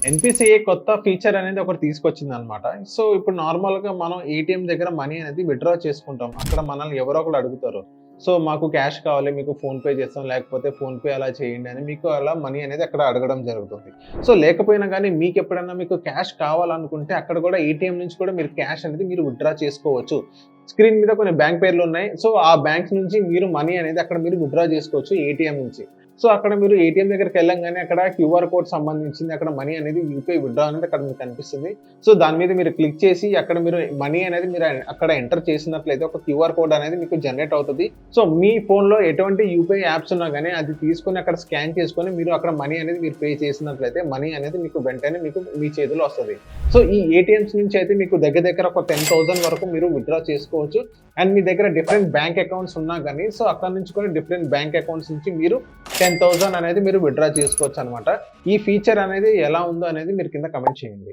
NPCI కొత్త feature అనేది ఒకటి తీసుకొచ్చిందనమాట. సో, ఇప్పుడు నార్మల్‌గా మనం ఏటీఎం దగ్గర మనీ అనేది విత్‌డ్రా చేసుకుంటాం. అక్కడ మనల్ని ఎవరో ఒకళ్ళు అడుగుతారు. సో, మాకు క్యాష్ కావాలి, మీకు ఫోన్‌పే చేస్తాం, లేకపోతే ఫోన్‌పే అలా చేయండి అని మీకు అలా మనీ అనేది అక్కడ అడగడం జరుగుతుంది. సో, లేకపోయినా గానీ మీకెప్పుడన్నా మీకు క్యాష్ కావాలనుకుంటే అక్కడ కూడా ఏటీఎం నుంచి కూడా మీరు క్యాష్ అనేది మీరు విత్‌డ్రా చేసుకోవచ్చు. స్క్రీన్ మీద కొన్ని బ్యాంక్ పేర్లున్నాయి. సో, ఆ బ్యాంక్స్ నుంచి మీరు మనీ అనేది అక్కడ మీరు విత్‌డ్రా చేసుకోవచ్చు ఏటీఎం నుంచి. సో, అక్కడ మీరు ఏటీఎం దగ్గరికెళ్ళంగానే అక్కడ క్యూఆర్ కోడ్ సంబంధించింది అక్కడ మనీ అనేది యూపీఐ విత్‌డ్రా అనేది అక్కడ మీకు కనిపిస్తుంది. సో, దాని మీద మీరు క్లిక్ చేసి అక్కడ మీరు మనీ అనేది మీరు అక్కడ ఎంటర్ చేసినట్లయితే ఒక క్యూఆర్ కోడ్ అనేది మీకు జనరేట్ అవుతది. సో, మీ ఫోన్‌లో ఎటువంటి యూపీఐ యాప్స్ ఉన్నా గాని అది తీసుకొని అక్కడ స్కాన్ చేసుకొని మీరు అక్కడ మనీ అనేది మీరు పే చేసినట్లయితే మనీ అనేది మీకు వెంటనే మీకు మీ చేతిలో వస్తది. సో, ఈ ఏటీఎంస్ నుంచి అయితే మీకు దగ్గర దగ్గర ఒక 10,000 వరకు మీరు విత్‌డ్రా చేసుకోవచ్చు. అండ్ మీ దగ్గర డిఫరెంట్ బ్యాంక్ అకౌంట్స్ ఉన్నా గాని సో, అక్కడి నుంచి కూడా డిఫరెంట్ బ్యాంక్ అకౌంట్స్ నుంచి మీరు 10,000 అనేది మీరు విత్‌డ్రా చేసుకోవచ్చనమాట. ఈ ఫీచర్ అనేది ఎలా ఉందో అనేది మీరు కింద కామెంట్ చేయండి.